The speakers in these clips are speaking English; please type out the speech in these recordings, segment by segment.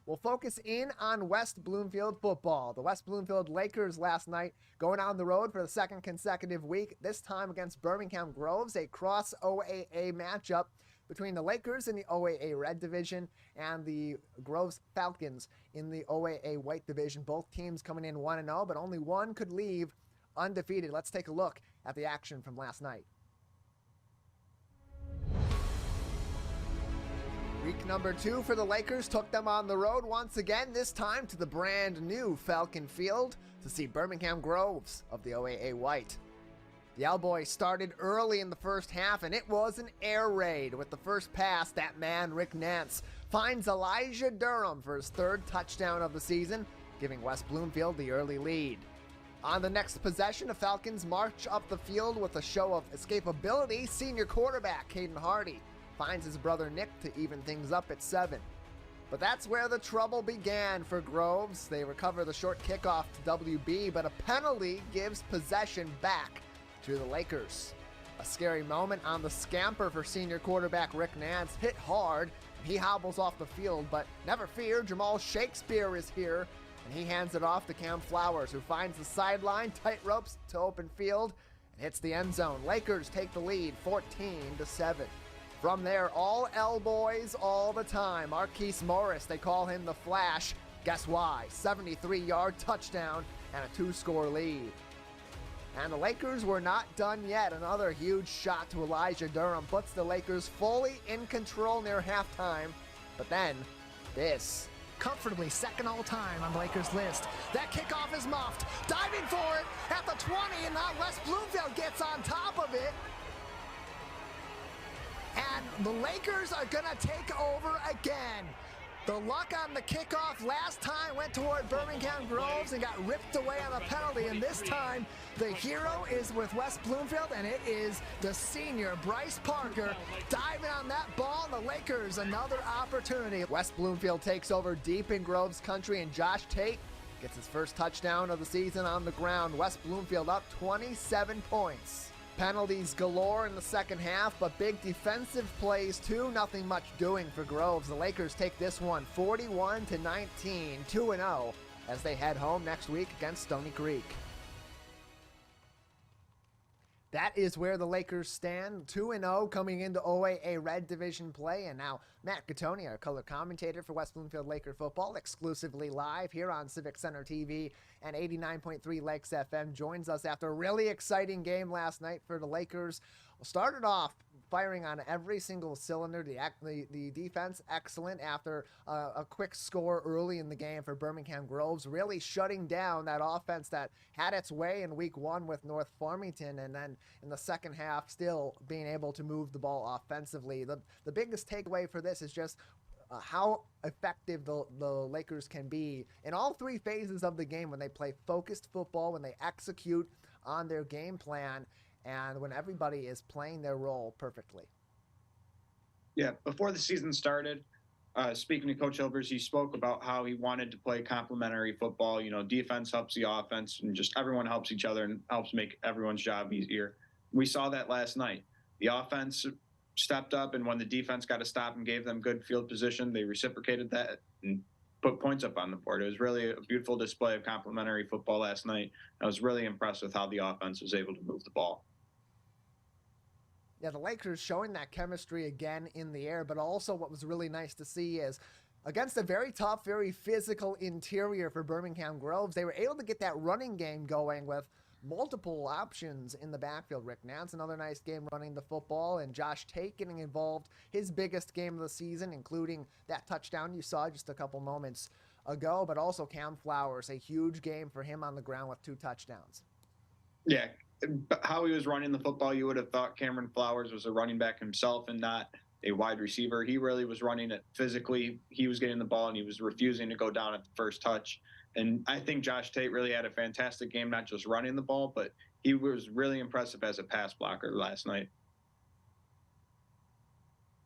we'll focus in on West Bloomfield football. The West Bloomfield Lakers last night going on the road for the second consecutive week, this time against Birmingham Groves, a cross OAA matchup between the Lakers in the OAA Red division and the Groves Falcons in the OAA White division. Both teams coming in 1-0, but only one could leave undefeated. Let's take a look at the action from last night. Week number 2 for the Lakers took them on the road once again, this time to the brand new Falcon Field to see Birmingham Groves of the OAA White. The L-BOYZ started early in the first half, and it was an air raid. With the first pass, that man, Rick Nance, finds Elijah Durham for his third touchdown of the season, giving West Bloomfield the early lead. On the next possession, the Falcons march up the field with a show of escapability. Senior quarterback Caden Hardy finds his brother Nick to even things up at 7. But that's where the trouble began for Groves. They recover the short kickoff to WB, but a penalty gives possession back to the Lakers. A scary moment on the scamper for senior quarterback Rick Nance. Hit hard, he hobbles off the field, but never fear, Jamal Shakespeare is here, and he hands it off to Cam Flowers, who finds the sideline, tight ropes to open field, and hits the end zone. Lakers take the lead 14-7. From there, all L-BOYZ all the time. Marquise Morris, they call him the Flash. Guess why? 73-yard touchdown and a 2-score lead. And the Lakers were not done yet. Another huge shot to Elijah Durham puts the Lakers fully in control near halftime. But then, this. Comfortably second all-time on the Lakers list. That kickoff is muffed. Diving for it at the 20, and now West Bloomfield gets on top of it. And the Lakers are going to take over again. The luck on the kickoff last time went toward Birmingham Groves and got ripped away on a penalty, and this time the hero is with West Bloomfield, and it is the senior Bryce Parker diving on that ball, and the Lakers another opportunity. West Bloomfield takes over deep in Groves country, and Josh Tate gets his first touchdown of the season on the ground. West Bloomfield up 27 points. Penalties galore in the second half, but big defensive plays too. Nothing much doing for Groves. The Lakers take this one 41-19, 2-0 as they head home next week against Stony Creek. That is where the Lakers stand, 2-0 coming into OAA Red Division play. And now Matt Catoni, our color commentator for West Bloomfield Laker Football, exclusively live here on Civic Center TV and 89.3 Lakes FM, joins us after a really exciting game last night for the Lakers. Started off firing on every single cylinder. The defense, excellent after a quick score early in the game for Birmingham Groves, really shutting down that offense that had its way in week 1 with North Farmington, and then in the second half still being able to move the ball offensively. The biggest takeaway for this is just how effective the Lakers can be in all 3 phases of the game when they play focused football, when they execute on their game plan, and when everybody is playing their role perfectly. Yeah, before the season started, speaking to Coach Hilbers, he spoke about how he wanted to play complementary football. You know, defense helps the offense, and just everyone helps each other and helps make everyone's job easier. We saw that last night. The offense stepped up, and when the defense got a stop and gave them good field position, they reciprocated that and put points up on the board. It was really a beautiful display of complementary football last night. I was really impressed with how the offense was able to move the ball. Yeah, the Lakers showing that chemistry again in the air, but also what was really nice to see is against a very tough, very physical interior for Birmingham Groves, they were able to get that running game going with multiple options in the backfield. Rick Nance, another nice game running the football, and Josh Tate getting involved, his biggest game of the season, including that touchdown you saw just a couple moments ago, but also Cam Flowers, a huge game for him on the ground with 2 touchdowns. Yeah, how he was running the football, you would have thought Cameron Flowers was a running back himself and not a wide receiver. He really was running it physically. He was getting the ball, and he was refusing to go down at the first touch. And I think Josh Tate really had a fantastic game, not just running the ball, but he was really impressive as a pass blocker last night.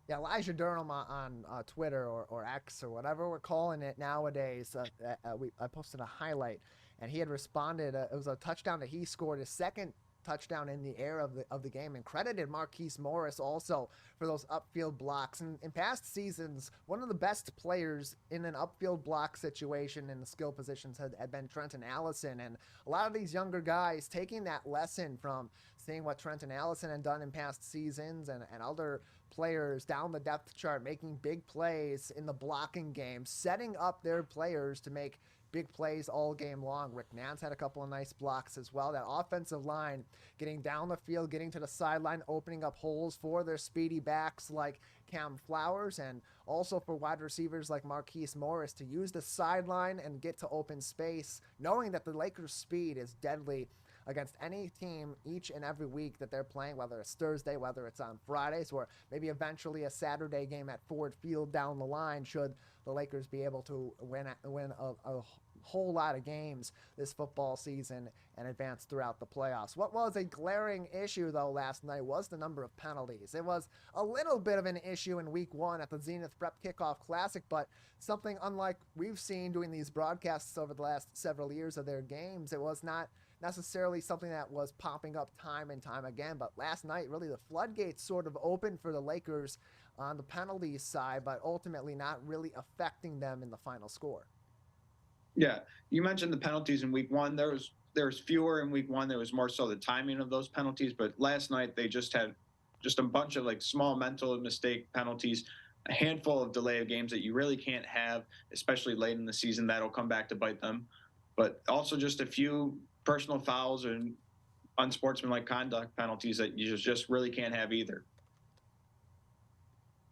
Yeah, Elijah Durham on Twitter or X or whatever we're calling it nowadays, I posted a highlight, and he had responded. It was a touchdown that he scored, his second touchdown in the air of the game, and credited Marquise Morris also for those upfield blocks. And in past seasons, one of the best players in an upfield block situation in the skill positions had been Trenton Allison. And a lot of these younger guys taking that lesson from seeing what Trenton Allison had done in past seasons and other players down the depth chart, making big plays in the blocking game, setting up their players to make big plays all game long. Rick Nance had a couple of nice blocks as well. That offensive line getting down the field, getting to the sideline, opening up holes for their speedy backs like Cam Flowers, and also for wide receivers like Marquise Morris to use the sideline and get to open space, knowing that the Lakers' speed is deadly against any team each and every week that they're playing, whether it's Thursday, whether it's on Fridays, or maybe eventually a Saturday game at Ford Field down the line, should the Lakers be able to win a whole lot of games this football season and advance throughout the playoffs. What was a glaring issue, though, last night was the number of penalties. It was a little bit of an issue in week one at the Zenith Prep Kickoff Classic, but something unlike we've seen doing these broadcasts over the last several years of their games. It was not necessarily something that was popping up time and time again, but last night really the floodgates sort of opened for the Lakers on the penalties side, but ultimately not really affecting them in the final score. Yeah, you mentioned the penalties in week one. There was fewer in week one. There was more so the timing of those penalties, but last night they just had a bunch of like small mental mistake penalties, a handful of delay of games that you really can't have, especially late in the season. That'll come back to bite them, but also just a few personal fouls and unsportsmanlike conduct penalties that you just really can't have either.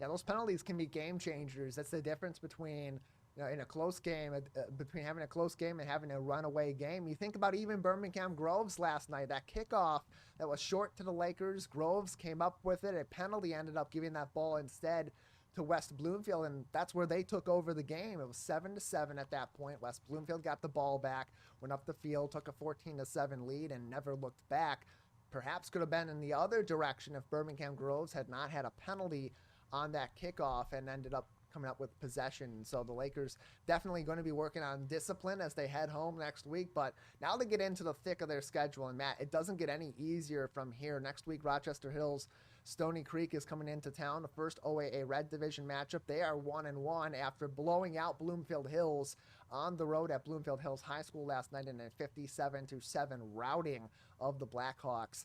Yeah, those penalties can be game changers. That's the difference between, in a close game, between having a close game and having a runaway game. You think about even Birmingham Groves last night, that kickoff that was short to the Lakers. Groves came up with it. A penalty ended up giving that ball instead to West Bloomfield, and that's where they took over the game. It was 7-7 at that point. West Bloomfield got the ball back, went up the field, took a 14-7 lead, and never looked back. Perhaps could have been in the other direction if Birmingham Groves had not had a penalty on that kickoff and ended up coming up with possession. So the Lakers definitely going to be working on discipline as they head home next week. But now they get into the thick of their schedule. And Matt, it doesn't get any easier from here. Next week, Rochester Hills Stony Creek is coming into town, the first OAA Red Division matchup. They are 1-1 after blowing out Bloomfield Hills on the road at Bloomfield Hills High School last night in a 57-7 routing of the Blackhawks.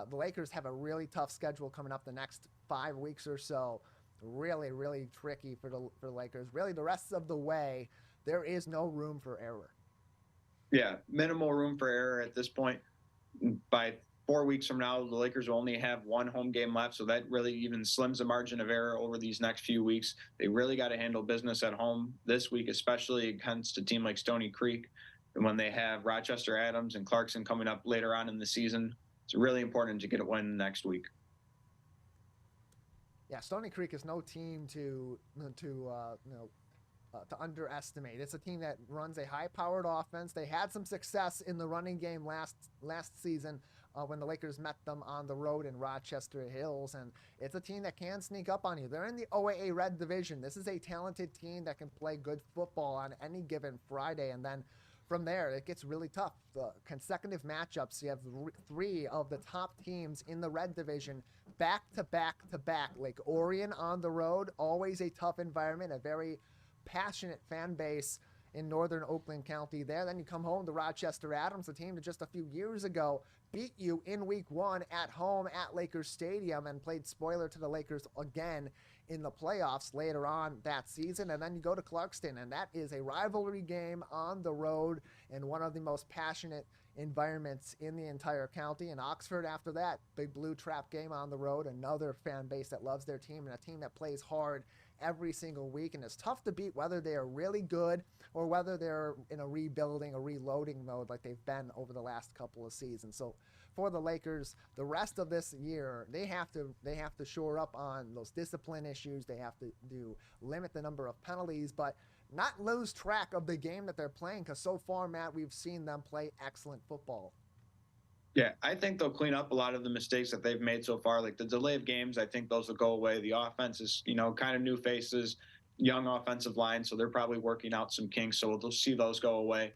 The Lakers have a really tough schedule coming up the next 5 weeks or so. Really, really tricky for the Lakers. Really, the rest of the way, there is no room for error. Yeah, minimal room for error at this point. By 4 weeks from now, the Lakers will only have one home game left, so that really even slims the margin of error over these next few weeks. They really got to handle business at home this week, especially against a team like Stony Creek. And when they have Rochester Adams and Clarkson coming up later on in the season, it's really important to get a win next week. Yeah, Stony Creek is no team to underestimate. It's a team that runs a high-powered offense. They had some success in the running game last season when the Lakers met them on the road in Rochester Hills, and it's a team that can sneak up on you. They're in the OAA Red Division. This is a talented team that can play good football on any given Friday, and then from there, it gets really tough. The consecutive matchups, you have 3 of the top teams in the Red Division back to back to back. Lake Orion on the road, always a tough environment, a very passionate fan base in northern Oakland County there. Then you come home to Rochester Adams, a team that just a few years ago beat you in week 1 at home at Lakers Stadium and played spoiler to the Lakers again in the playoffs later on that season. And then you go to Clarkston, and that is a rivalry game on the road in one of the most passionate environments in the entire county. And Oxford after that, big blue trap game on the road, another fan base that loves their team and a team that plays hard every single week, and it's tough to beat whether they are really good or whether they're in a rebuilding or reloading mode like they've been over the last couple of seasons. So for the Lakers, the rest of this year, they have to shore up on those discipline issues. They have to limit the number of penalties, but not lose track of the game that they're playing, because so far, Matt, we've seen them play excellent football. Yeah, I think they'll clean up a lot of the mistakes that they've made so far. Like the delay of games, I think those will go away. The offense is, kind of new faces, young offensive line, so they're probably working out some kinks, so we'll see those go away.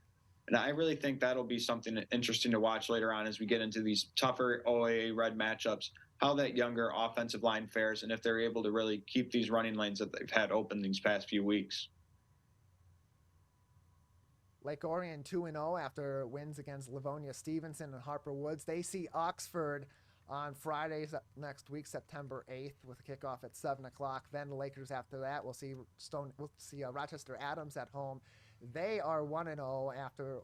And I really think that'll be something interesting to watch later on as we get into these tougher OAA Red matchups, how that younger offensive line fares and if they're able to really keep these running lanes that they've had open these past few weeks. Lake Orion 2-0 after wins against Livonia Stevenson and Harper Woods. They see Oxford on Friday next week, September 8th, with a kickoff at 7 o'clock. Then the Lakers after that. We'll see Rochester Adams at home. They are 1-0 after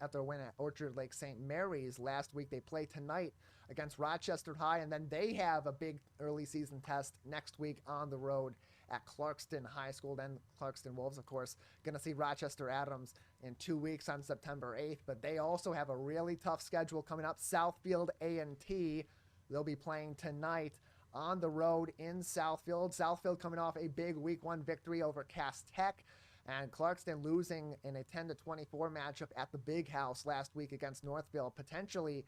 after a win at Orchard Lake St. Mary's last week. They play tonight against Rochester High, and then they have a big early season test next week on the road at Clarkston High School. Then Clarkston Wolves, of course, going to see Rochester Adams in 2 weeks on September 8th. But they also have a really tough schedule coming up. Southfield A&T, they'll be playing tonight on the road in Southfield. Southfield coming off a big Week 1 victory over Cass Tech. And Clarkston losing in a 10-24 matchup at the Big House last week against Northfield. Potentially,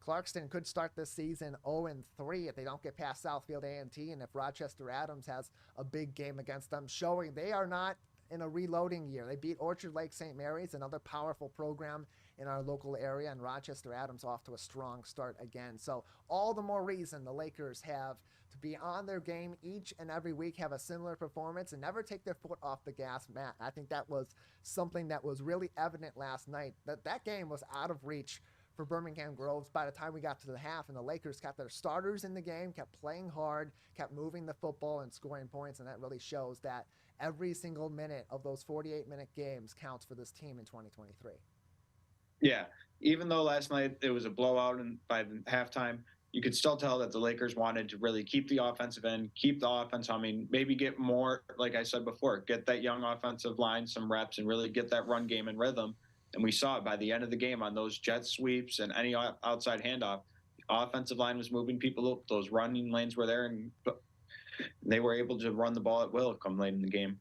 Clarkston could start this season 0-3 if they don't get past Southfield A&T, and if Rochester Adams has a big game against them, showing they are not in a reloading year. They beat Orchard Lake St. Mary's, another powerful program in our local area, and Rochester Adams off to a strong start again. So all the more reason the Lakers have to be on their game each and every week, have a similar performance, and never take their foot off the gas, Matt. I think that was something that was really evident last night, that game was out of reach for Birmingham Groves by the time we got to the half, and the Lakers kept their starters in the game, kept playing hard, kept moving the football and scoring points, and that really shows that every single minute of those 48-minute games counts for this team in 2023. Yeah, even though last night it was a blowout and by the halftime, you could still tell that the Lakers wanted to really keep the offensive end, keep the offense humming, maybe get more, like I said before, get that young offensive line some reps and really get that run game in rhythm. And we saw it by the end of the game on those jet sweeps and any outside handoff. The offensive line was moving people up. Those running lanes were there, and they were able to run the ball at will come late in the game.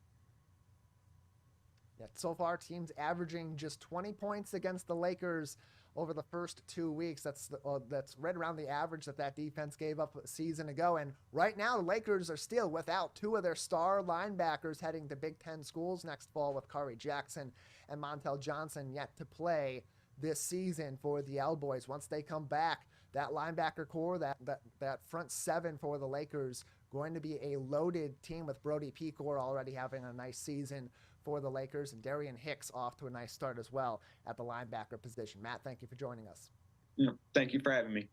Yeah, so far, teams averaging just 20 points against the Lakers over the first 2 weeks. That's right around the average that defense gave up a season ago. And right now, the Lakers are still without two of their star linebackers heading to Big Ten schools next fall, with Kari Jackson and Montel Johnson yet to play this season for the L-BOYZ. Once they come back, that linebacker core, that front seven for the Lakers, going to be a loaded team, with Brody Pecor already having a nice season for the Lakers, and Darian Hicks off to a nice start as well at the linebacker position. Matt, thank you for joining us. Yeah, thank you for having me.